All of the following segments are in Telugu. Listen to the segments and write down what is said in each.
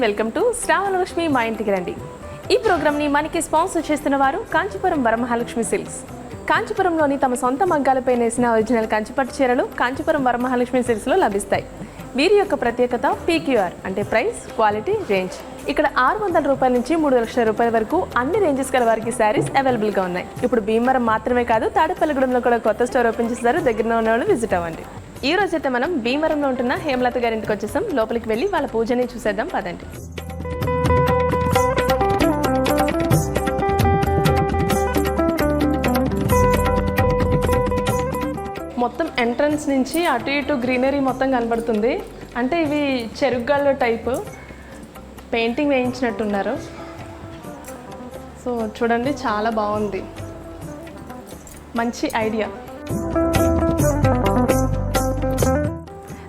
వెల్కమ్ టు శ్రావణలక్ష్మి మా ఇంటికి రండి. ఈ ప్రోగ్రామ్ని మనకి స్పాన్సర్ చేస్తున్న వారు కాంచీపురం వరమహాలక్ష్మి సిల్క్స్. కాంచీపురంలోని తమ సొంత మగ్గాలపై నేసిన ఒరిజినల్ కంచిపట్టు చీరలు కాంచీపురం వరమహాలక్ష్మి సిల్క్స్లో లభిస్తాయి. వీరి యొక్క ప్రత్యేకత PQR అంటే ప్రైస్, క్వాలిటీ, రేంజ్. ఇక్కడ 600 రూపాయల నుంచి 3 లక్షల రూపాయల వరకు అన్ని రేంజెస్ గల వారికి శారీస్ అవైలబుల్గా ఉన్నాయి. ఇప్పుడు భీమవరం మాత్రమే కాదు, తాడేపల్లిగూడెంలో కూడా కొత్త స్టోర్ ఓపెన్ చేస్తారు. దగ్గరలో ఉన్న వాళ్ళు విజిట్ అవ్వండి. ఈ రోజైతే మనం భీమవరంలో ఉంటున్న హేమలత గారి ఇంటికి వచ్చేసాం. లోపలికి వెళ్ళి వాళ్ళ పూజని చూసేద్దాం పదండి. మొత్తం ఎంట్రన్స్ నుంచి అటు ఇటు గ్రీనరీ మొత్తం కనబడుతుంది. అంటే ఇవి చెరుగ్గాళ్ళ టైపు పెయింటింగ్ వేయించినట్టున్నారు. సో చూడండి, చాలా బాగుంది, మంచి ఐడియా.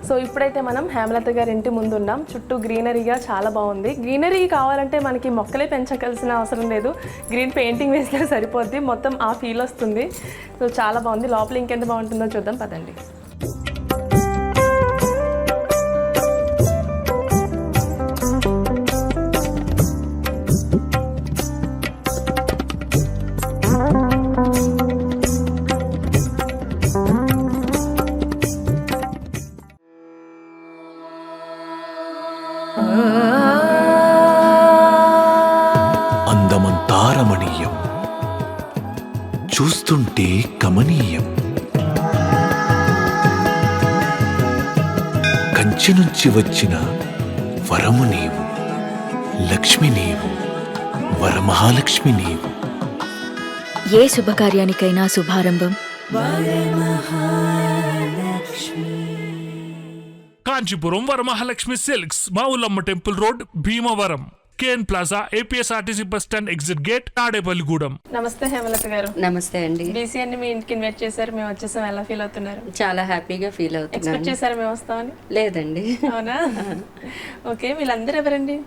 సో ఇప్పుడైతే మనం హేమలత గారి ఇంటి ముందు ఉన్నాం. చుట్టూ గ్రీనరీగా చాలా బాగుంది. గ్రీనరీ కావాలంటే మనకి మొక్కలే పెంచవలసిన అవసరం లేదు, గ్రీన్ పెయింటింగ్ వేసినా సరిపోద్ది. మొత్తం ఆ ఫీల్ వస్తుంది. సో చాలా బాగుంది. లోపల ఇంకెంత బాగుంటుందో చూద్దాం పదండి. అందమంతారమణీయం, చూస్తుంటే కమనీయం. కంచి నుంచి వచ్చిన వరము నీవు, లక్ష్మి నీవు, వరమహాలక్ష్మి నీవు. ఏ శుభకార్యానికైనా శుభారంభం Kanchipuram Varamahalakshmi silks, Mavullamma temple road, Bhimavaram, K N plaza, APSRTC bus stand exit gate, Tadepalligudem. నమస్తే హేమలత గారు. నమస్తే అండి. BCN మీ ఇంటికి ఇన్వైట్ చేశారు, మేము వచ్చేసాం. ఎలా ఫీల్ అవుతున్నారు? చాలా హ్యాపీగా ఫీల్ అవుతున్నాను. ఎక్స్పెక్ట్ చేశారు మేము వస్తామని? లేదండి. అవునా? ఓకే. వీళ్ళందరూ ఎవరండి?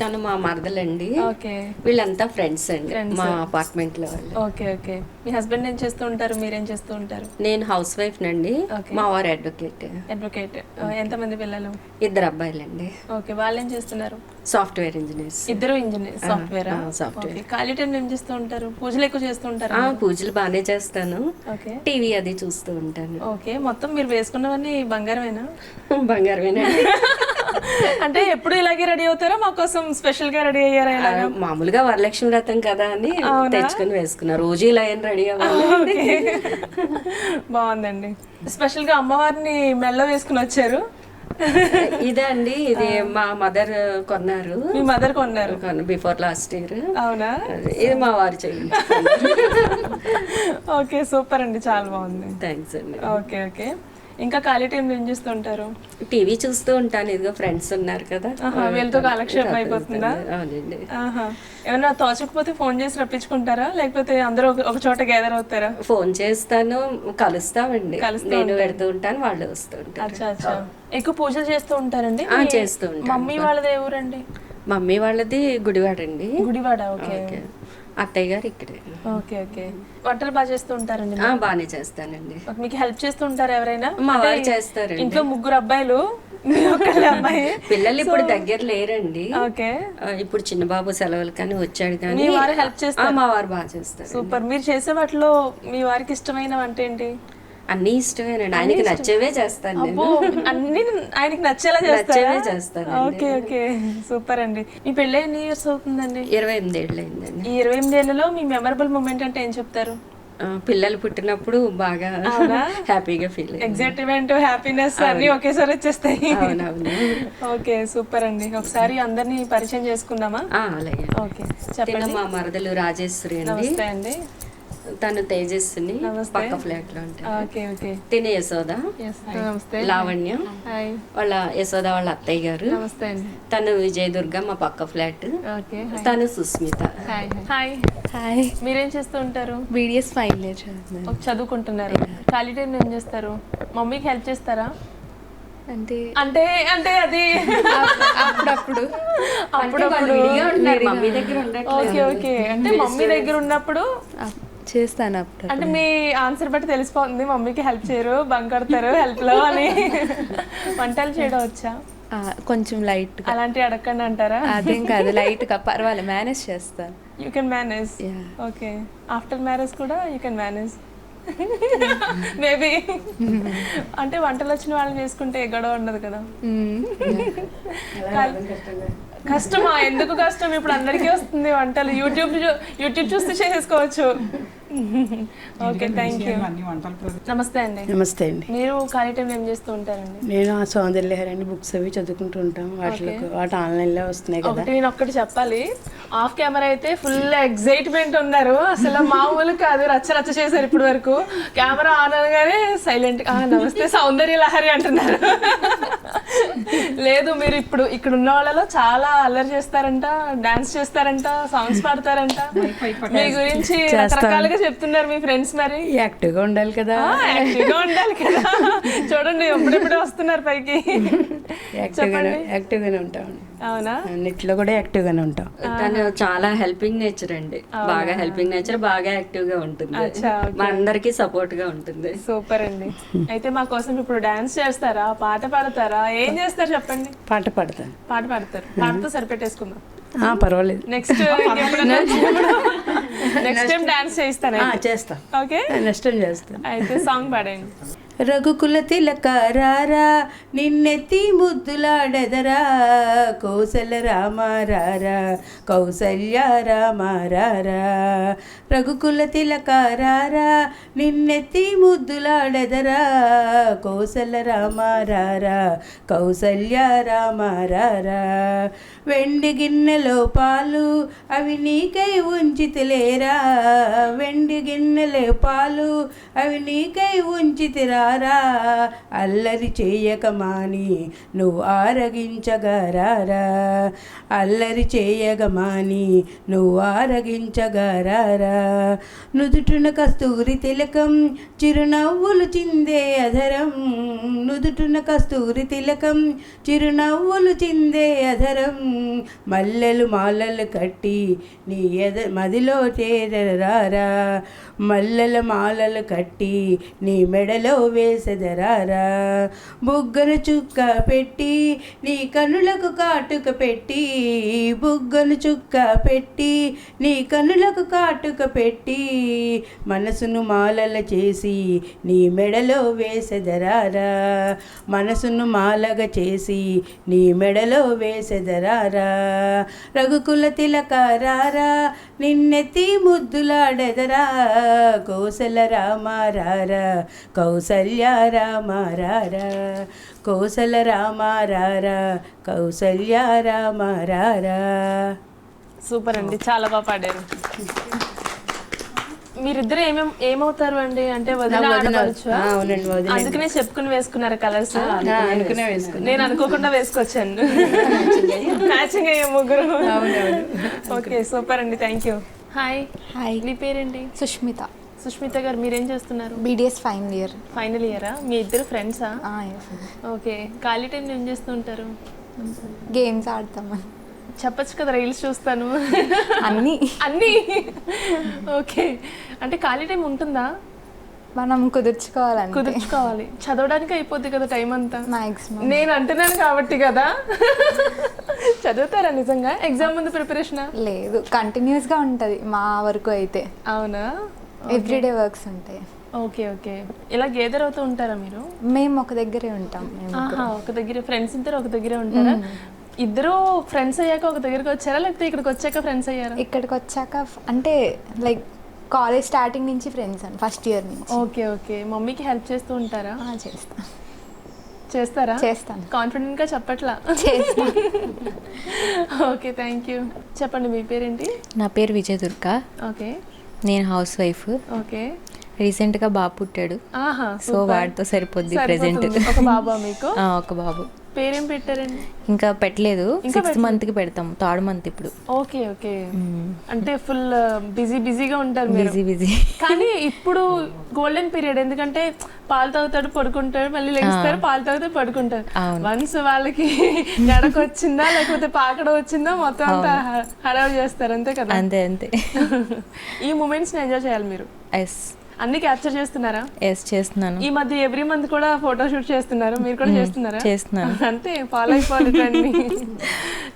తను మా మరదలండి. ఓకే. వీళ్ళంతా ఫ్రెండ్స్ అండి, మా అపార్ట్మెంట్ లో వాళ్ళు. Okay okay. మీ హస్బెండ్ ఏం చేస్తూ ఉంటారు, మీరేం చేస్తూ ఉంటారు? నేను హౌస్ వైఫ్ నండి. మా వారు అడ్వకేట్. ఎంతమంది పిల్లలు? 2 అబ్బాయిలండి. ఓకే. వాళ్ళు ఏం చేస్తున్నారు? Software engineers. ఇద్దరు ఇంజనీర్ సాఫ్ట్వేర్. సాఫ్ట్వేర్. ఖాళీ టైం ఏం చేస్తూ ఉంటారు? పూజలు ఎక్కువ చేస్తూ ఉంటారు? పూజలు బాగానే చేస్తాను. ఓకే. టీవీ అది చూస్తూ ఉంటాను. ఓకే. మొత్తం మీరు వేసుకున్నవన్నీ బంగారమేనా? బంగారమేనండి. అంటే ఎప్పుడు ఇలాగే రెడీ అవుతారా? మా కోసం స్పెషల్ గా రెడీ అయ్యారా? మామూలుగా వరలక్ష్మి వ్రతం కదా అని తెచ్చుకుని వేసుకున్నా. రోజు ఇలా ఏం రెడీ అవ్వాలి. బాగుందండి. స్పెషల్ గా అమ్మవారిని మెల్ల వేసుకుని వచ్చారు. ఇదే అండి, ఇది మా మదర్ కొన్నారు. మీ మదర్ కొన్నారు బిఫోర్ లాస్ట్ ఇయర్. అవునా? ఇది మా వారు చేయించారు. ఓకే, సూపర్ అండి, చాలా బాగుంది. థ్యాంక్స్ అండి. Okay okay. ఇంకా ఖాళీ టైంలో ఏం చేస్తూ ఉంటారు? టీవీ చూస్తూ ఉంటాను. ఇదిగో ఫ్రెండ్స్ ఉన్నారు కదా, వీళ్ళతో కాలక్షేపం అయిపోతుందా? అవునండి. ఏమన్నా తోచకపోతే ఫోన్ చేసి రప్పించుకుంటారా, లేకపోతే అందరూ ఒక చోట గ్యాదర్ అవుతారా? ఫోన్ చేస్తాను, కలుస్తామండి. నేను పెడుతూ ఉంటాను, వాళ్ళు వస్తూ ఉంటారు. అచ్చా అచ్చా. ఎక్కువ పూజలు చేస్తూ ఉంటారండి? చేస్తూ ఉంటాను. మమ్మీ వాళ్ళది ఏ ఊరండి? మమ్మీ వాళ్ళది గుడివాడ అండి. గుడివాడ. ఓకే. అత్తయ్య గారు ఇక్కడే. Okay okay. వంటలు బాగా చేస్తూ ఉంటారండి? బాగానే చేస్తానండి. మీకు హెల్ప్ చేస్తూ ఉంటారు ఎవరైనా? మా వారు చేస్తారు. ఇంట్లో 3 అబ్బాయిలు, అమ్మాయి. పిల్లలు ఇప్పుడు దగ్గర లేరండి. ఓకే. ఇప్పుడు చిన్న బాబు సెలవులు కానీ వచ్చాడు, కానీ హెల్ప్ చేస్తారు. మా వారు బాగా చేస్తారు. సూపర్. మీరు చేసే వాటిలో మీ వారికి ఇష్టమైన వంట ఏంటి? అన్నీ ఇష్టమేనండి. ఆయనకి నచ్చేవే చేస్తాను. అన్ని ఆయనకి నచ్చేలా చేస్తాను. ఓకే ఓకే, సూపర్ అండి. మీ పెళ్ళి ఎన్ని ఇయర్స్ అవుతుందండి? 28 ఏళ్ళు అయిందండి. ఈ 28 ఏళ్లలో మీ మెమరబుల్ మూమెంట్ అంటే ఏం చెప్తారు? పిల్లలు పుట్టినప్పుడు బాగా హ్యాపీగా ఫీల్. ఎగ్జైట్మెంట్, హ్యాపీనెస్ అన్ని ఒకేసారి వచ్చేస్తాయి. ఓకే, సూపర్ అండి. ఒకసారి అందరినీ పరిచయం చేసుకుందామా? అలాగే. ఓకే, చెప్పండి. మా మరదలు రాజేశ్వరి అండి. నమస్తే అండి. తను తేజస్సుని, పక్క ఫ్లాట్ లో ఉంటారు. Okay okay. తినే యశోద. నమస్తే. లావణ్య వాళ్ళ యశోద వాళ్ళ అత్తయ్య గారు. నమస్తే అండి. తను విజయదుర్గ మా పక్క ఫ్లాట్. ఓకే. తను సుస్మిత. Hi hi. మీరేం చేస్తూ ఉంటారు? BDS ఫైనల్ ఇయర్ చదువుకుంటున్నారు. ఖాళీ టైం ఏం చేస్తారు? మమ్మీకి హెల్ప్ చేస్తారా? అంటే అంటే అంటే అది అప్పుడప్పుడు మమ్మీ దగ్గర. Okay okay. అంటే మమ్మీ దగ్గర ఉన్నప్పుడు చేస్తాను అప్పుడు. అంటే మీ ఆన్సర్ బట్టి తెలిసిపోతుంది మమ్మీకి హెల్ప్ చేయరు, బంక్ కొడతారు హెల్ప్ లో అని. వంటలు చేయడం వచ్చా? కొంచెం లైట్గా. అలాంటివి అడగండి అంటారా? అదేం కాదు, లైట్గా పర్వాలేదు, మేనేజ్ చేస్తాను. You can manage. Yeah. Okay, after marriage కూడా యూ కెన్ మేనేజ్ మేబీ. అంటే వంటలు వచ్చిన వాళ్ళని చేసుకుంటే ఏ గొడవ ఉండదు కదా. కష్టమా? ఎందుకు కష్టం? ఇప్పుడు అందరికీ వస్తుంది వంటలు, యూట్యూబ్ చూస్తే చేసేసుకోవచ్చు. Okay, thank you. నమస్తే అండి. నమస్తే అండి. మీరు ఖాళీ టైంలో ఏం చేస్తూ ఉంటారండి? నేను ఆ సౌందర్యలహరి బుక్స్ అవి చదువుకుంటూ ఉంటాం. వాటి ఆన్లైన్లో వస్తున్నాయి కదా. ఒకటి నేను ఒక్కటి చెప్పాలి, ఆఫ్ కెమెరా అయితే ఫుల్ ఎగ్జైట్మెంట్ ఉన్నారు, అసలు మామూలు కాదు, రచ్చ చేశారు ఇప్పుడు వరకు. కెమెరా ఆన్ అనగానే సైలెంట్, నమస్తే సౌందర్య లహరి అంటున్నారు. లేదు, మీరు ఇప్పుడు ఇక్కడ ఉన్న వాళ్ళలో చాలా అల్లరి చేస్తారంట, డాన్స్ చేస్తారంట, సాంగ్స్ పాడతారంట, మీ గురించి రకరకాలుగా చెప్తున్నారు మీ ఫ్రెండ్స్. మరి యాక్టివ్గా ఉండాలి కదా. యాక్టివ్గా ఉండాలి కదా. చూడండి ఎప్పుడెప్పుడే వస్తున్నారు పైకి. యాక్టివ్గానే ఉంటాం. అవునా? అన్నిట్లో కూడా యాక్టివ్గానే ఉంటాం. తను చాలా హెల్పింగ్ నేచర్ అండి, బాగా హెల్పింగ్ నేచర్, బాగా యాక్టివ్ గా ఉంటుంది, అచ్చా, okay. మా అందరికి సపోర్ట్ గా ఉంటుంది. సూపర్ అండి. అయితే మా కోసం ఇప్పుడు డాన్స్ చేస్తారా, పాట పాడతారా, ఏం చేస్తారు చెప్పండి? పాట పాడతాను. పాట పాడతారు, పాటతో సరిపెట్టేసుకుందాం. పర్వాలేదు. నెక్స్ట్ టైం డాన్స్ చేయిస్తాను. చేస్తాం. ఓకే, నెక్స్ట్ టైం చేస్తాను. అయితే సాంగ్ పాడండి. రఘుకుల తిలక రారా, నిన్నెత్తి ముద్దులాడెదరా, కౌసల్య రామ రారా, కౌసల్య రామ రారా. రఘుకుల తిలక రారా, నిన్నెత్తి ముద్దులాడెదరా, కౌసల్య రామ రారా, కౌసల్య రామ రారా. వెండి గిన్నెలో పాలు అవి నీకై ఉంచితిలేరా, వెండి గిన్నెలో పాలు అవి నీకై ఉంచితిరారా, అల్లరి చేయక మాని నువ్వు ఆరగించగరారా, అల్లరి చేయక మాని నువ్వు ఆరగించగరారా. నుదుటున కస్తూరి తిలకం చిరునవ్వులు చిందే అధరం, నుదుటున కస్తూరి తిలకం చిరునవ్వులు చిందే అధరం, మల్లెలు మాలలు కట్టి నీ మదిలో చేరరారా, మల్లెల మాలలు కట్టి నీ మెడలో వేసెదరారా. బుగ్గను చుక్క పెట్టి నీ కనులకు కాటుక పెట్టి, బుగ్గను చుక్క పెట్టి నీ కనులకు కాటుక పెట్టి, మనసును మాలల చేసి నీ మెడలో వేసెదరారా, మనసును మాలగా చేసి నీ మెడలో వేసెదరారా. రఘుకుల తిలక రారా, నిన్నెత్తి ముద్దులాడెదరా, కౌసల్య రామ రారా, కౌసల్య రామ రారా, కౌసల్య రామ రారా, కౌసల్య రామ రారా. సూపర్ అండి, చాలా బాగా పాడారు. మీరిద్దరు ఏమవుతారు అండి? అంటే వదిన ఆడపడుచు? అవునండి, వదిన. అందుకనే చెప్పుకుని వేసుకున్నారు కలర్స్. అనుకునే వేసుకున్నా. నేను అనుకోకుండా వేసుకొచ్చాను, మ్యాచింగ్ అయ్యే ముగ్గురు. ఓకే, సూపర్ అండి, థ్యాంక్ యూ. హాయ్. హాయ్, మీ పేరేంటి? సుష్మిత. సుష్మిత గారు, మీరేం చేస్తున్నారు? BDS final year. ఫైనల్ ఇయరా? మీ ఇద్దరు ఫ్రెండ్సా? ఓకే, ఖాళీ టైంలో ఏం చేస్తూ ఉంటారు? గేమ్స్ ఆడతామని చెప్పచ్చు కదా, రీల్స్ చూస్తాను అన్నీ. ఓకే, అంటే ఖాళీ టైం ఉంటుందా? మనం కుదుర్చుకోవాలి. చదవడానికి అయిపోద్ది కదా టైం అంతా మాక్సిమం. నేను అంటున్నాను కాబట్టి కదా. చదువుతారా నిజంగా? ఎగ్జామ్ ముందు ప్రిపరేషన్? లేదు, కంటిన్యూస్గా ఉంటుంది మా వరకు అయితే. అవునా? ఎవ్రీడే వర్క్స్ ఉంటాయి. Okay okay. ఇలా గేదర్ అవుతూ ఉంటారా మీరు? మేము ఒక దగ్గరే ఉంటాం. ఒక దగ్గర ఫ్రెండ్స్ ఇద్దరు ఒక దగ్గరే ఉంటారా? ఇద్దరు ఫ్రెండ్స్ అయ్యాక ఒక దగ్గరికి వచ్చారా, లేకపోతే ఇక్కడికి వచ్చాక ఫ్రెండ్స్ అయ్యారా? ఇక్కడికి వచ్చాక అంటే లైక్ కాలేజ్ స్టార్టింగ్ నుంచి ఫ్రెండ్స్ అండి, ఫస్ట్ ఇయర్ నుంచి. Okay okay. మమ్మీకి హెల్ప్ చేస్తూ ఉంటారా? చేస్తాను. కాన్ఫిడెంట్గా చెప్పట్లా. Okay, thank you. చెప్పండి, మీ పేరేంటి? నా పేరు విజయదుర్గ. ఓకే. నేను హౌస్ వైఫ్. ఓకే. రీసెంట్గా బాబు పుట్టాడు, సో వాడితో సరిపోద్ది ప్రెజెంట్. ఒక బాబా మీకు? ఒక బాబు. పేరేం పెట్టారండి? ఇంకా పెట్టలేదు, 6th month కి పెడతాం, 3rd month ఇప్పుడు. Okay okay. అంటే ఫుల్ బిజీగా ఉంటారు మీరు. బిజీ. కానీ ఇప్పుడు గోల్డెన్ పీరియడ్, ఎందుకంటే పాలు తాగుతాడు పడుకుంటాడు, మళ్ళీ లెగిస్తారు, పాలు తాగుతాడు పడుకుంటారు. వన్స్ వాళ్ళకి గడక వచ్చిందా లేకపోతే పాకడ వచ్చిందా మొత్తం అంతా హడావుడి చేస్తారు, అంతే కదా? అంతే. ఈ మూమెంట్స్ ని ఎంజాయ్ చేయాలి మీరు. ఎస్. అన్ని క్యాప్చర్ చేస్తున్నారా? ఎస్ చేస్తున్నాను. ఈ మధ్య ఎవ్రీ మంత్ కూడా ఫోటో షూట్ చేస్తున్నారు, మీరు కూడా చేస్తున్నారా? చేస్తున్నాను. అంతే, ఫాలో అయిపోవాలి ట్రెండ్ని.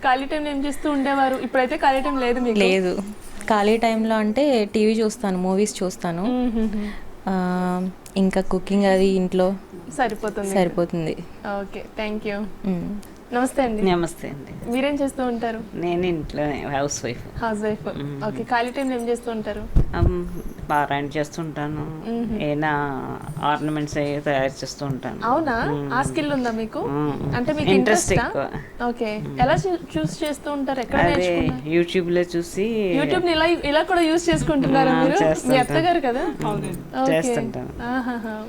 ఖాళీ టైంలో ఏం చేస్తూ ఉండేవారు? ఇప్పుడైతే ఖాళీ టైం లేదు మీకు? లేదు, ఖాళీ టైంలో అంటే టీవీ చూస్తాను, మూవీస్ చూస్తాను, ఇంకా కుకింగ్ అది ఇంట్లో సరిపోతుంది. Okay, thank you. నమస్తే అండి. నమస్తే అండి. మీరేం చేస్తూ ఉంటారు? నేను ఇంట్లో హౌస్ వైఫ్. ఓకే, ఖాళీ టైంలో ఏం చేస్తూ ఉంటారు? పారాయణ చేస్తుంటాను, ఏనా ఆర్నమెంట్స్ అవి తయారు చేస్తూ ఉంటాను. అవునా, ఆ స్కిల్ ఉందా మీకు? అంటే మీకు ఇంట్రెస్ట్ ఇంట్రెస్ట్? ఎక్కువ. ఓకే, ఎలా చూస్ చేస్తూ ఉంటారు? ఎక్కడ అదే నేర్చుకున్నారు? యూట్యూబ్ లో చూసి. యూట్యూబ్ ని ఇలా కూడా యూస్ చేసుకుంటున్నారా మీరు? మీ అత్తగారు కదా? చేస్తుంటాను.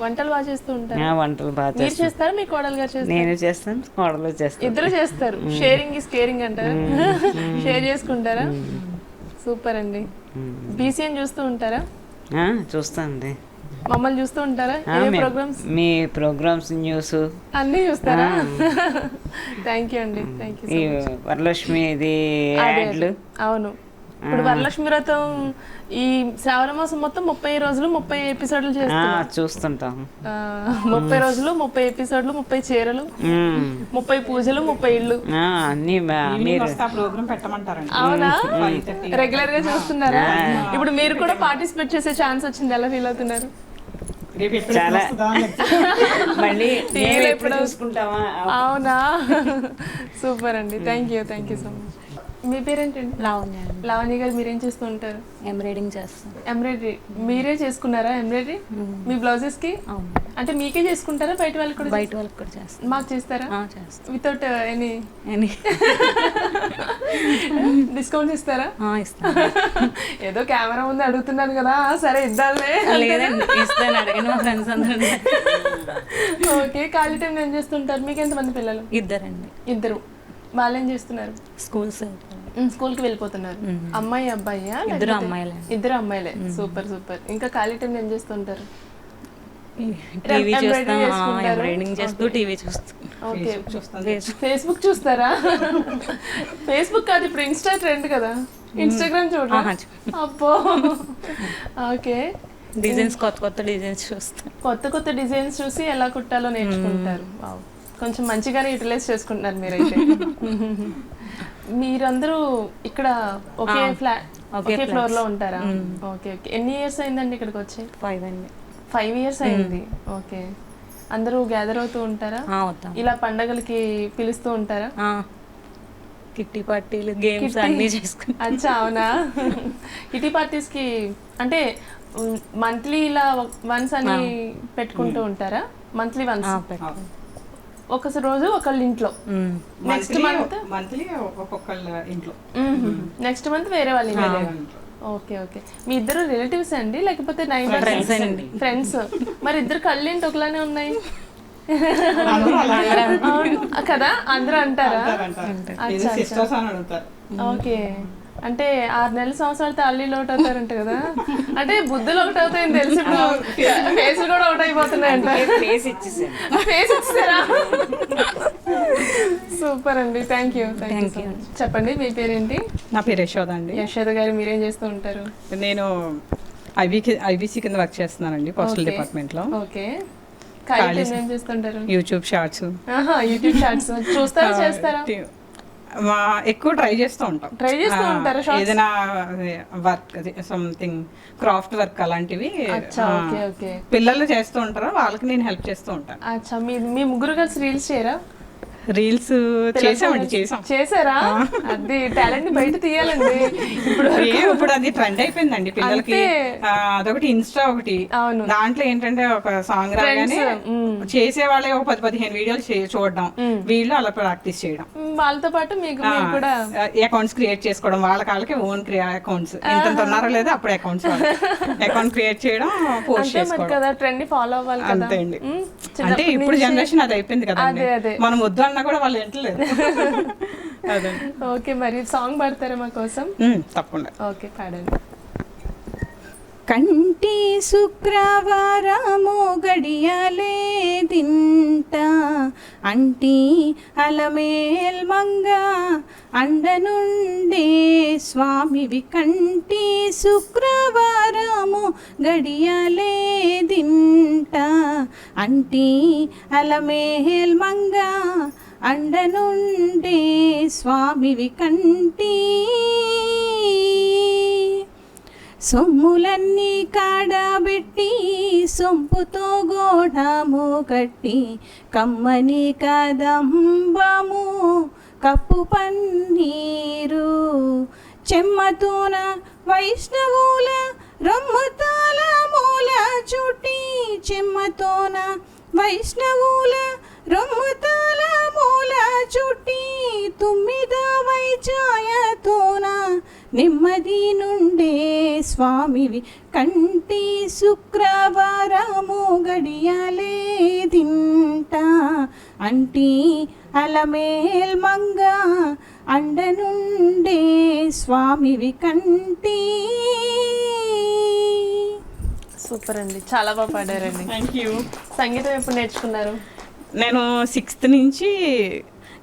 వంటలు బాగా చేస్తూ ఉంటారు? వంటలు బాగా మీరు చేస్తాను. చేస్తారా, మీ కోడలు గారు చేస్తారా? నేను చేస్తాను, కోడలు చేస్తాను. ఇద్దరు చేస్తారు. షేరింగ్ ఇస్ కేరింగ్ అంటారా? షేర్ చేసుకుంటారా? సూపర్ అండి. బీసీఎన్ చూస్తూ ఉంటారా? చూస్తానండి. మమ్మల్ని చూస్తూ ఉంటారా? ఏ ప్రోగ్రామ్స్? మీ ప్రోగ్రామ్స్, న్యూస్ అన్నీ చూస్తారా? థ్యాంక్ యూ అండి, థ్యాంక్ యూ. ఈ వరలక్ష్మి ఇది యాడ్లు. అవును, ఇప్పుడు వరలక్ష్మి వ్రతం ఈ శ్రావణ మాసం మొత్తం 30 రోజులు 30 ఎపిసోడ్లు చేస్తాం, చూస్తుంటాం. 30 రోజులు 30 ఎపిసోడ్లు, 30 చీరలు, 30 పూజలు, 30 ఇళ్ళు. అన్ని మీరు ప్రోగ్రామ్ పెట్టమంటారండి. అవునా, రెగ్యులర్ గా చూస్తున్నారా? ఇప్పుడు మీరు కూడా పార్టిసిపేట్ చేసే ఛాన్స్ వచ్చింది, ఎలా ఫీల్ అవుతున్నారు? చాలా మళ్ళీ టీవీలో ఎప్పుడు చూసుకుంటామా? అవునా, సూపర్ అండి, థ్యాంక్ యూ సో మచ్. మీ పేరేంటండి? లావణ్య. లావణ్య గారు, మీరేం చేస్తూ ఉంటారు? ఎంబ్రాయిడింగ్ చేస్తాను. ఎంబ్రాయిడరీ మీరే చేసుకున్నారా? ఎంబ్రాయిడరీ మీ బ్లౌజెస్ కి? అంటే మీకే చేసుకుంటారా, బయట వాళ్ళకి కూడా? బయట వాళ్ళకి కూడా చేస్తాను. మాకు చేస్తారా? చేస్తాను. వితౌట్ ఎనీ డిస్కౌంట్ ఇస్తారా? ఇస్తాను. ఏదో కెమెరా ముందు అడుగుతున్నాను కదా, సరే ఇద్దాంలే. లేదండి, ఇస్తాను, అడగండి, మా ఫ్రెండ్స్ అందరూ. ఓకే, ఖాళీ టైం ఏం చేస్తుంటారు? మీకు ఎంతమంది పిల్లలు? ఇద్దరండి. ఇద్దరు. వాళ్ళు ఏం చేస్తున్నారు? స్కూల్కి వెళ్ళిపోతున్నారు. అమ్మాయి అబ్బాయ్యా? ఇద్దరు అమ్మాయిలే. ఇద్దరు అమ్మాయిలే. Super super. ఇంకా ఖాళీ టైం ఏం చేస్తుంటారు? టీవీ చూస్తాం, ఎంబ్రాయిడింగ్ చేస్తూ టీవీ చూస్తాం. ఓకే, ఫేస్బుక్ చూస్తారా? ఫేస్బుక్ కాదు, ఇప్పుడు ఇన్స్టా ట్రెండ్ కదా, ఇన్స్టాగ్రామ్ చూడరా? అబ్బో, ఓకే. డిజైన్స్, కొత్త డిజైన్స్ చూస్తాం. కొత్త డిజైన్స్ చూసి ఎలా కుట్టాలో నేర్చుకుంటారు. కొంచెం మంచిగానే యూటిలైజ్ చేసుకుంటున్నారు మీరైతే. మీరందరూ ఇక్కడ ఒకే ఫ్లోర్ లో ఉంటారా? Okay okay. ఎన్ని ఇయర్స్ అయిందండి ఇక్కడికి వచ్చి? 5 years అయింది. ఓకే, అందరూ గ్యాదర్ అవుతూ ఉంటారా? ఇలా పండగలకి పిలుస్తూ ఉంటారా? కిట్టి పార్టీలు, గేమ్స్ అన్ని చేసుకుంటాం. అచ్చా, అవునా. కిట్టి పార్టీస్ కి అంటే మంత్లీ ఇలా వన్స్ అని పెట్టుకుంటూ ఉంటారా? మంత్లీ వన్స్ ఒక రోజు ఒకళ్ళ ఇంట్లో, నెక్స్ట్ మంత్ వేరే వాళ్ళ ఇంట్లో. Okay okay. మీ ఇద్దరు రిలేటివ్స్ అండి, లేకపోతే నైబర్స్? ఫ్రెండ్స్. మరి ఇద్దరు కళ్ళేంటి ఒకలానే ఉన్నాయి కదా, అందరూ అంటారా? ఓకే, అంటే 6 నెలల సంవత్సరాలతో అల్లీలు ఒకటి అవుతారంట కదా, అంటే బుద్ధులు ఒకటి అవుతాయని తెలిసి ఫేస్ కూడా ఒకటి అయిపోతున్నాయంట. ఫేస్ ఇచ్చేసారా? సూపర్ అండి, థ్యాంక్ యూ. చెప్పండి, మీ పేరేంటి? నా పేరు యశోద అండి. యశోద గారు, మీరేం చేస్తూ ఉంటారు? నేను ఐబీసీ కింద వర్క్ చేస్తున్నానండి, పోస్టల్ డిపార్ట్మెంట్ లో. ఓకే, ఖాళీ టైం ఏం చేస్తుంటారు? YouTube shorts. యూట్యూబ్ షార్ట్స్ చూస్తారా, చేస్తారా? ఎక్కువ ట్రై చేస్తూ ఉంటారా? ఏదైనా వర్క్, సంథింగ్ క్రాఫ్ట్ వర్క్ అలాంటివి పిల్లలు చేస్తూ ఉంటారు, వాళ్ళకి నేను హెల్ప్ చేస్తూ ఉంటాను. అచ్చా, మీ ముగ్గురు కలిసి రీల్స్ చేయరా? రీల్స్ చేసారా? అది టాలెంట్ బయట తీయాలండి. ఇప్పుడు అది ట్రెండ్ అయిపోయిందండి పిల్లలకి. అదొకటి, ఇన్స్టా ఒకటి. దాంట్లో ఏంటంటే ఒక సాంగ్ రాగానే చేసే వాళ్ళే ఒక 10-15 వీడియోలు చూడడం, వీళ్ళు అలా ప్రాక్టీస్ చేయడం, వాళ్ళతో పాటు మీకు కూడా అకౌంట్స్ క్రియేట్ చేసుకోవడం, వాళ్ళకి ఓన్ అకౌంట్స్ ఎంత ఉన్నారో లేదా అప్పుడు అకౌంట్ క్రియేట్ చేయడం, పోస్ట్ చేసుకోవడం. ట్రెండ్ ఫాలో అవ్వాలి కదా. అంతే అండి. అంటే ఇప్పుడు జనరేషన్ అది అయిపోయింది కదా, మనం వద్దు అన్నా కూడా వాళ్ళు వింటలేదు. ఓకే, మరి సాంగ్ పాడతారా మా కోసం? తప్పకుండా. ఓకే, పాడండి. కంటి శుక్రవారము గడియలేదింట అంటి అలమేల్ మంగ అండనుండే స్వామివి కంటి శుక్రవారము గడియలేదింట అంటి అలమేల్ మంగ అండనుండే స్వామివి కంటి సొమ్ములన్నీ కాడబెట్టి సొంపుతో గోడము కట్టి కమ్మని కదంబము కప్పు పన్నీరు చెమ్మతోన వైష్ణవుల రొమ్ముతాల మూల చుట్టి చెమ్మతోన వైష్ణవుల రొమ్ముతాల మూల చుట్టి తుమ్మిద వైచాయతోన నెమ్మది నుండే స్వామివి కంటి శుక్రవారము గడియలేదింట అంటి అలమేల్ మంగ అండనుండే స్వామివి కంటి. సూపర్ అండి, చాలా బాగా పాడారండి. Thank you. సంగీతం ఎప్పుడు నేర్చుకున్నారు? నేను 6th నుంచి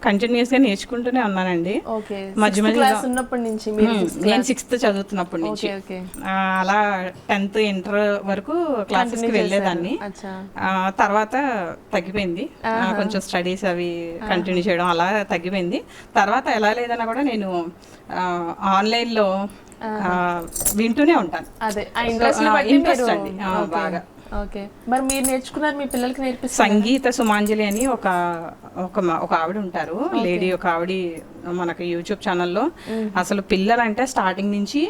కంటిన్యూస్గా నేర్చుకుంటూనే ఉన్నానండి. ఓకే, మధ్య మధ్యలో ఉన్నప్పటి నుంచి మీరు నేను 6th చదువుతున్నప్పటి నుంచి ఓకే అలా 10th ఇంటర్ వరకు క్లాసెస్కి వెళ్ళేదాన్ని. తర్వాత తగ్గిపోయింది, కొంచెం స్టడీస్ అవి కంటిన్యూ చేయడం అలా తగ్గిపోయింది. తర్వాత ఎలా లేదన్నా కూడా నేను ఆన్లైన్లో వింటూనే ఉంటాను. అదే ఇంట్రెస్ట్ అండి బాగా. ఓకే, మరి మీరు నేర్చుకున్నారు, మీ పిల్లలకి నేర్పిస్తారు? సంగీత సుమాంజలి అని ఒక ఆవిడ ఉంటారు, లేడీ, ఒక ఆవిడ మనకి యూట్యూబ్ ఛానల్లో అసలు పిల్లలంటే స్టార్టింగ్ నుంచి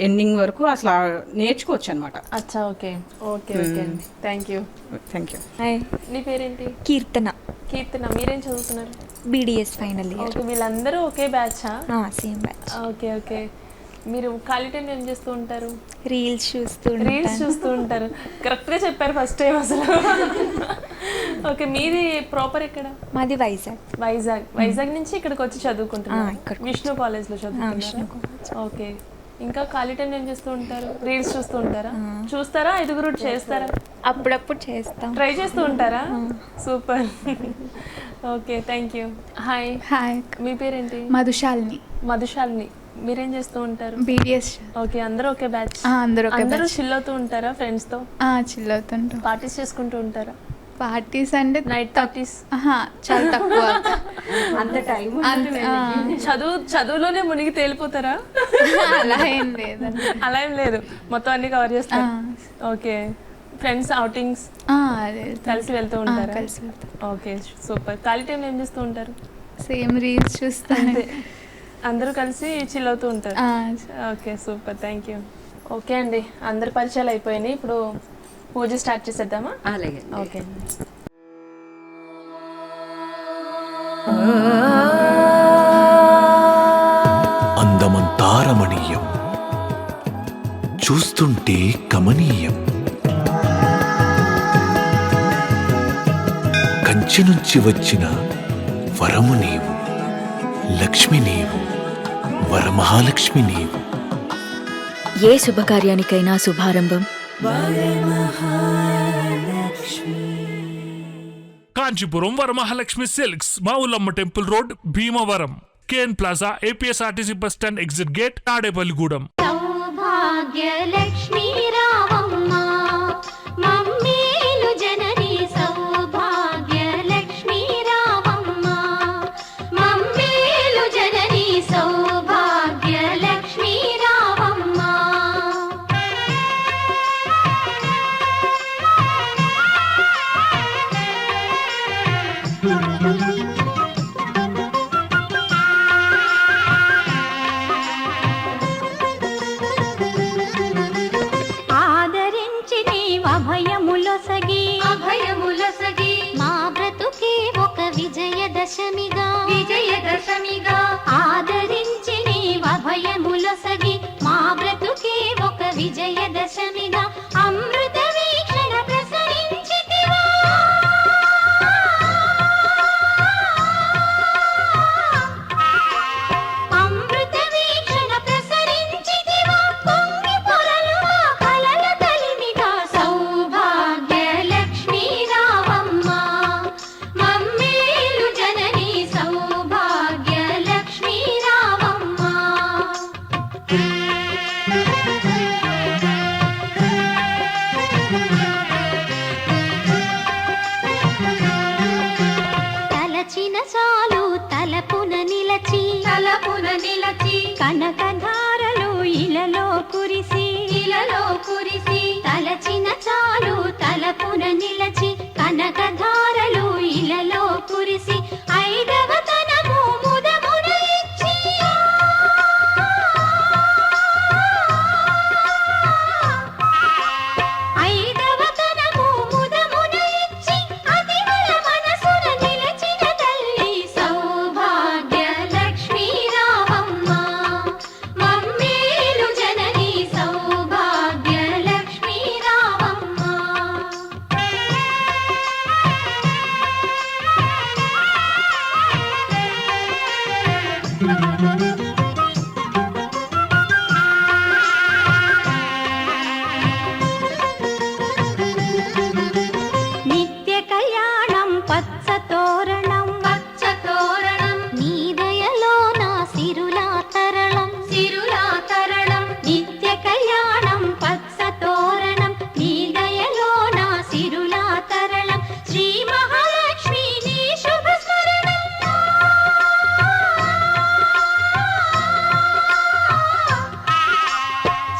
ఎండింగ్ వరకు అసలు నేర్చుకోవచ్చు అనమాట. అచ్చా, ఓకే ఓకే ఓకే అండి, థ్యాంక్ యూ. హాయ్, నీ పేరేంటి? కీర్తన. కీర్తన, మీరేం చదువుతున్నారు? BDS final year. ఓకే, వీళ్ళందరూ ఒకే బ్యాచా? Same batch. Okay okay. మీరు ఖాళీ టైం ఏం చేస్తూ ఉంటారు? రీల్స్ చూస్తూ ఉంటారు. కరెక్ట్గా చెప్పారు ఫస్ట్ టైం అసలు. ఓకే, మీది ప్రాపర్ ఎక్కడ? మాది వైజాగ్. వైజాగ్ నుంచి ఇక్కడికి వచ్చి చదువుకుంటున్నారు? విష్ణు కాలేజ్లో చదువుకుంటున్నారు. ఓకే, ఇంకా ఖాళీ టైం ఏం చేస్తూ ఉంటారు? రీల్స్ చూస్తూ ఉంటారా? చూస్తారా? 5 చేస్తారా? అప్పుడప్పుడు చేస్తాం. ట్రై చేస్తూ ఉంటారా? Super. Okay, thank you. Hi. Hi, మీ పేరేంటి? మధుశాలిని. మధుశాలిని, మీరేం చేస్తూ ఉంటారు? బీడిఎస్. ఓకే, అందరూ ఒకే బ్యాచ్? అందరూ చిల్ అవుతూ ఉంటారా ఫ్రెండ్స్తో? చిల్ అవుతుంటాం. పార్టీస్ చేసుకుంటూ ఉంటారా? పార్టీస్ అంటే నైట్ పార్టీస్ చాలా తక్కువ. అంత టైం చదువులోనే మునిగి తేలిపోతారా? అలా ఏం లేదండి. అలా ఏం లేదు, మొత్తం అన్ని కవర్ చేస్తారు. ఓకే, ఫ్రెండ్స్ అవుటింగ్స్ కలిసి వెళ్తూ ఉంటారా? కలిసి వెళ్తాం. Okay, super. ఖాళీ టైం ఏం చేస్తూ ఉంటారు? సేమ్ రీల్స్ చూస్తాను. అందరూ కలిసి చిల్ అవుతూ ఉంటారు. Okay, super, thank you. Okay అండి, అందరి పరిచయాలు అయిపోయినాయి. ఇప్పుడు పూజ స్టార్ట్ చేసేద్దామా? అలాగే. ఓకే. అందమంతా రమణీయం, చూస్తుంటే కమనీయం. కంచి నుంచి వచ్చిన వరము నీవు, లక్ష్మి నీవు, వరమహాలక్ష్మి నీవు. ఏ శుభకార్యానికైనా శుభారంభం కాంచీపురం వరమహాలక్ష్మి సిల్క్స్, మా Oollamma temple road, Bhimavaram, KN plaza, APSRTC bus stand exit gate, Tadepalligudem. Saubhagyalakshmi రావమ్మ మమ్మేలు జనని, సౌభాగ్యలక్ష్మీ రావమ్మ మమ్మేలు జనని, సౌభాగ్యలక్ష్మీ రావమ్మ. ఆదరించి నీవభయములొసగి, అభయములొసగి మా బ్రతుకే ఒక విజయదశమిగా, విజయదశమిగా ఆదరించి నీవభయములొసగి మా బ్రతుకే ఒక విజయదశమిగా అమృత వీక్షణ ప్రసరించితివా, అమృత వీక్షణ ప్రసరించితివా పొంగి పొరలు కలలతో కురిసి ఇలలో కురిసి తలచిన చాలు తలపున నిలచి కనకధారలు ఇలలో కురిసి ఐదవ తనము ముదమున ఇచ్చి ఐదవ తనము ముదమున ఇచ్చి అతివల మనసున నిలచిన తల్లి సౌభాగ్య లక్ష్మీ రామమ్మ మమ్మేలు జనని సౌభాగ్య లక్ష్మీ రామమ్మ. నిత్య కళ్యాణం పచ్చ తోరణం పచ్చ తోరణం నీ దయలో నా సిరులా తరళం సిరులా తరళం నిత్య కళ్యాణం పచ్చ తోరణం నీ దయలో నా సిరులా తరళం శ్రీ మహాలక్ష్మి నీ శుభ స్మరణం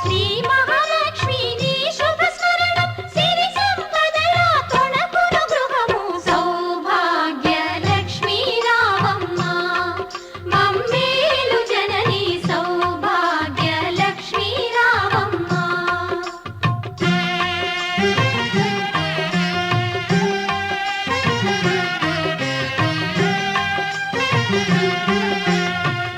శ్రీ మహాలక్ష్మి నీ శుభ స్మరణం సిరి సంపదల తొణకును గృహము సౌభాగ్య లక్ష్మీ రామమ్మ మమ్మేలు జనని సౌభాగ్య లక్ష్మీ రామమ్మ.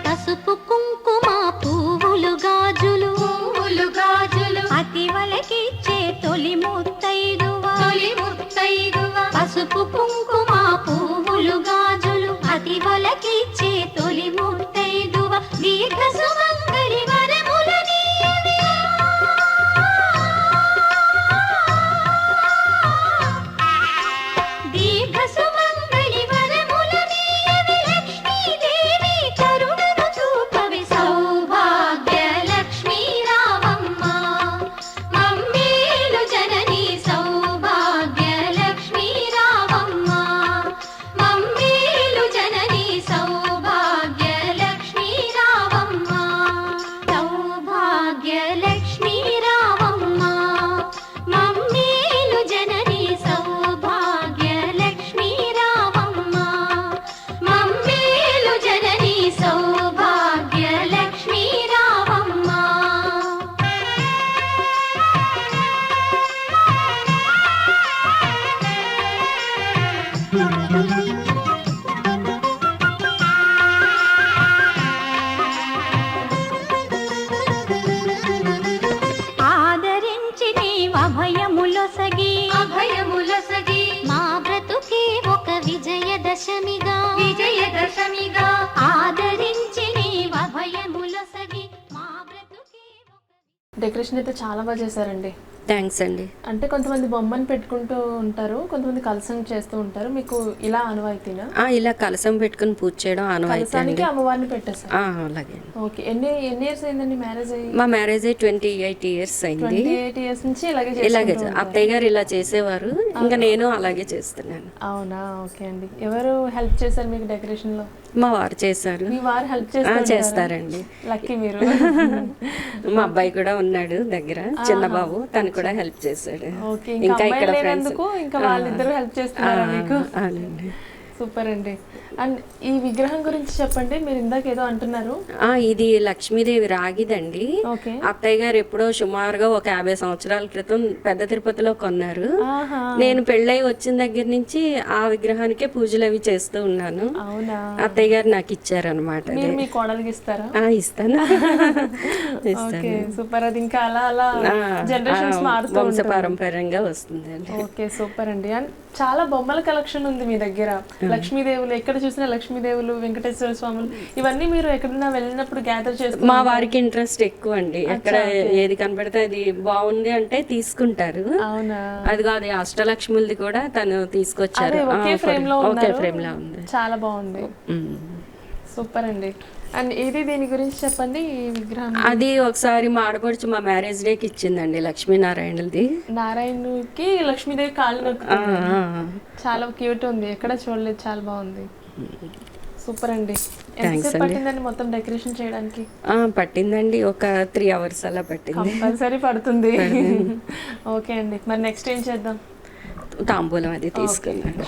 పసుపు కుంకుమ పువ్వులు గాజులు పువ్వులు గాజులు అతివలకిచ్చే తొలి ముత్తైదువ తొలి ముత్తైదువ పసుపు కుంకుమ పువ్వులు గాజులు అతివలకిచ్చే తొలి ముత్తైదువ దీర్ఘ సుమంగళి వరముల నీయవే దీర్ఘ సుమంగళి వరముల నీయవే లక్ష్మీదేవి కరుణను చూపవి సౌభాగ్య లక్ష్మీ రామమ్మ మమ్మేలు జనని సౌభాగ్య లక్ష్మీ రామమ్మ మమ్మేలు జనని సౌభాగ్య లక్ష్మీ రామమ్మ సౌభాగ్య లక్ష్మీ రామమ్మ మమ్మేలు జనని సౌభాగ్య లక్ష్మీ రామమ్మ మమ్మేలు జనని సౌభాగ్య లక్ష్మీ రామమ్మ. ఆదరించి నీవు అభయములొసగి అభయములొసగి మా బ్రతుకే ఒక విజయదశమిగా విజయదశమిగా ఆదరించి నీవు అభయములొసగి మా బ్రతుకే ఒక డెకరేషన్ అయితే చాలా బాగా చేశారండి. థ్యాంక్స్ అండి. అంటే కొంతమంది బొమ్మను పెట్టుకుంటూ ఉంటారు, కొంతమంది కలసం చేస్తూ ఉంటారు. మీకు ఇలా అనువైతేనా? ఇలా కలసం పెట్టుకుని పూజ చేయడం ఆనవాయితీ అండి. కలసానికి అమ్మవారిని పెట్టేశారు. అలాగే. ఓకే. ఎన్ని ఇయర్స్ అయిందండి మ్యారేజ్ అయ్యి? మా మ్యారేజ్ అయ్యి 28 ఇయర్స్ అయింది. 28 ఇయర్స్ నుంచి ఇలాగే ఇలాగే చేసుకుంటూ అత్తయ్య గారు ఇలా చేసేవారు, ఇంకా నేను అలాగే చేస్తున్నాను. అవునా? ఓకే అండి. ఎవరు హెల్ప్ చేశారు మీకు డెకరేషన్ లో? మా వారు చేశారు. మీ వారు హెల్ప్ చేస్తారండి. లక్కీ మీరు. మా అబ్బాయి కూడా ఉన్నాడు దగ్గర, చిన్న బాబు, తను కూడా హెల్ప్ చేశాడు. ఓకే. ఇంకా ఇక్కడ ఫ్రెండ్స్ ఇంకా వాళ్ళిద్దరూ హెల్ప్ చేస్తున్నారా మీకు? అవునండి. సూపర్ అండి. అండ్ ఈ విగ్రహం గురించి చెప్పండి. మీరు ఇందాక ఏదో అంటున్నారు. ఇది లక్ష్మీదేవి రాగిదండి. ఓకే. అత్తయ్య గారు ఎప్పుడో సుమారుగా ఒక 50 సంవత్సరాల క్రితం పెద్ద తిరుపతిలో కొన్నారు. నేను పెళ్ళై వచ్చిన దగ్గర నుంచి ఆ విగ్రహానికే పూజలు అవి చేస్తూ ఉన్నాను. అవునా? అత్తయ్య గారు నాకు ఇచ్చారనమాట. మీరు మీ కోడలికి ఇస్తారా? ఇస్తాను. ఓకే. సూపర్. అది ఇంకా అలా అలా జనరేషన్స్ మారుతూ వంశపారంపర్యంగా వస్తుందండి. ఓకే. సూపర్ అండి. అండ్ చాలా బొమ్మల కలెక్షన్ ఉంది మీ దగ్గర. లక్ష్మీదేవులు, ఎక్కడ చూసినా లక్ష్మీదేవులు, వెంకటేశ్వర స్వాములు, ఇవన్నీ మీరు ఎక్కడైనా వెళ్ళినప్పుడు గ్యాదర్ చేస్తారు? మా వారికి ఇంట్రెస్ట్ ఎక్కువ అండి. ఎక్కడ ఏది కనబడితే అది బాగుంది అంటే తీసుకుంటారు. అవునా? అది కాదు, అష్టలక్ష్ములది కూడా తను తీసుకొచ్చారు. ఒకే ఫ్రేమ్ లో ఉంది. చాలా బాగుంది. సూపర్ అండి. అండ్ ఇది దీని గురించి చెప్పండి. ఈ విగ్రహం అది ఒకసారి మా ఆడపడుచు మా మ్యారేజ్ డేకి ఇచ్చిందండి, లక్ష్మీనారాయణది. నారాయణకి లక్ష్మీదేవి కాళ్ళు నొక్కుతుంది. చాలా క్యూట్ ఉంది, ఎక్కడ చూడలేదు, చాలా బాగుంది. సూపర్ అండి. థ్యాంక్స్ అండి. పట్టిందండి మొత్తం డెకరేషన్ చేయడానికి? పట్టిందండి, ఒక 3 hours అలా పట్టింది. కంపల్సరీ పడుతుంది. ఓకే అండి, మరి నెక్స్ట్ ఏం చేద్దాం? తాంబూలం అది తీసుకున్నాను.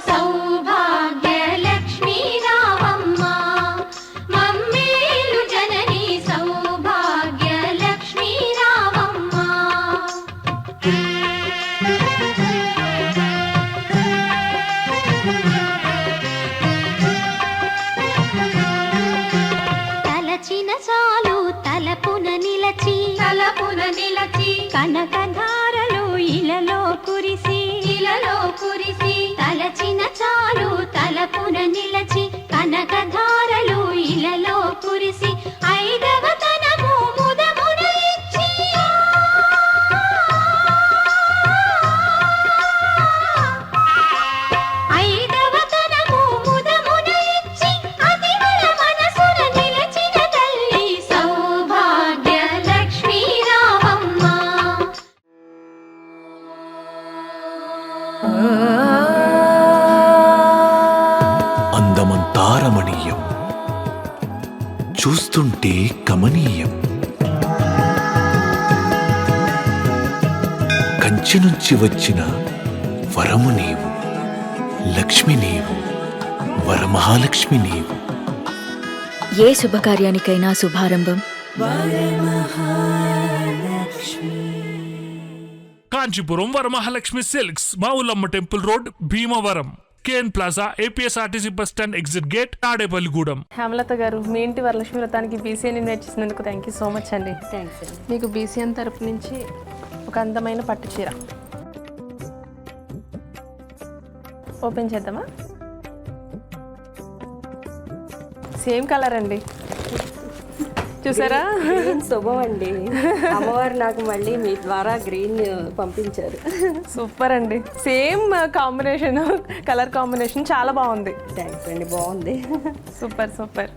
సౌభాగ్య లక్ష్మీ రావమ్మ మమ్మేలు జనని సౌభాగ్య లక్ష్మీ రావమ్మ. తలచిన చాలు తలపున నిలచి కనకధారలు ఇలలో కురిసి తలచిన చాలు తలపున నిలచి కనకధారలు ఇలలో కురిసి ఐదవ తనము ముదమున ఇచ్చి అతివల మనసున నిలచిన తల్లి సౌభాగ్య లక్ష్మీ రావమ్మ. అందమంతా రమణీయం, చూస్తుంటే కమనీయం. కంచి నుంచి వచ్చిన వరము నీవు, లక్ష్మి నీవు, వరమహాలక్ష్మి నీవు. ఏ శుభకార్యానికైనా శుభారంభం కాంచీపురం వరమహాలక్ష్మి సిల్క్స్, మా Oollamma temple road, Bhimavaram. KN plaza, APSRTC bus stand exit gate, Tadepalligudem. Hemalatha garu, మీ ఇంటి వరలక్ష్మి వ్రతానికి బీసీఎన్ ఇన్వైట్ చేసినందుకు థ్యాంక్ యూ సో మచ్ అండి. థ్యాంక్స్ అండి. మీకు బీసీఎన్ తరపు నుంచి ఒక అందమైన పట్టు చీర ఓపెన్ చేద్దామా? సేమ్ కలర్ అండి, చూసారా? గ్రీన్ శుభం అండి. అమ్మవారు నాకు మళ్ళీ మీ ద్వారా గ్రీన్ పంపించారు. సూపర్ అండి, సేమ్ కాంబినేషన్, కలర్ కాంబినేషన్ చాలా బాగుంది. థ్యాంక్స్ అండి, బాగుంది. Super super.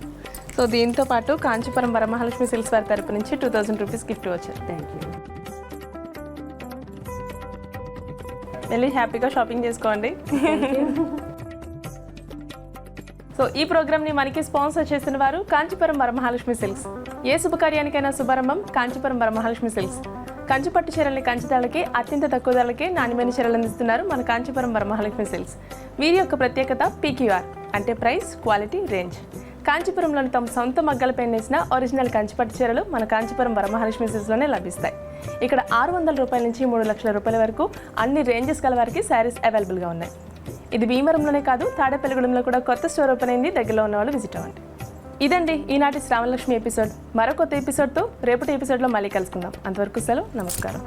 సో దీంతో పాటు కాంచీపురం వరమహాలక్ష్మి సిల్క్స్ వారి తరపు నుంచి 2000 రూపీస్ గిఫ్ట్ వచ్చారు. Thank you. వెళ్ళి హ్యాపీగా షాపింగ్ చేసుకోండి. సో ఈ ప్రోగ్రామ్ని మనకి స్పాన్సర్ చేస్తున్న వారు కాంచీపురం వరమహాలక్ష్మి సిల్క్స్. ఏ శుభకార్యానికైనా శుభారంభం కాంచీపురం వరమహాలక్ష్మి సిల్క్స్. కంచిపట్టు చీరల్ని కంచి ధరలకి అత్యంత తక్కువ ధరలకి నాణ్యమైన చీరలు అందిస్తున్నారు మన కాంచీపురం వరమహాలక్ష్మి సిల్క్స్. వీరి యొక్క ప్రత్యేకత PQR అంటే ప్రైస్, క్వాలిటీ, రేంజ్. కాంచీపురంలోని తమ సొంత మగ్గలపై నేసిన ఒరిజినల్ కంచిపట్టు చీరలు మన కాంచీపురం వరమహాలక్ష్మి సిల్క్స్లోనే లభిస్తాయి. ఇక్కడ 600 రూపాయల నుంచి 3 లక్షల రూపాయల వరకు అన్ని రేంజెస్ గల వారికి శారీస్ అవైలబుల్గా ఉన్నాయి. ఇది భీమవరంలోనే కాదు, తాడేపల్లిగూడెంలో కూడా కొత్త స్టోర్ ఓపెన్ అయింది. దగ్గరలో ఉన్న వాళ్ళు విజిట్ అవ్వండి. ఇదండి ఈనాటి శ్రావణలక్ష్మి ఎపిసోడ్. మరో కొత్త ఎపిసోడ్తో రేపటి ఎపిసోడ్లో మళ్ళీ కలుసుకుందాం. అంతవరకు సెలవు, నమస్కారం.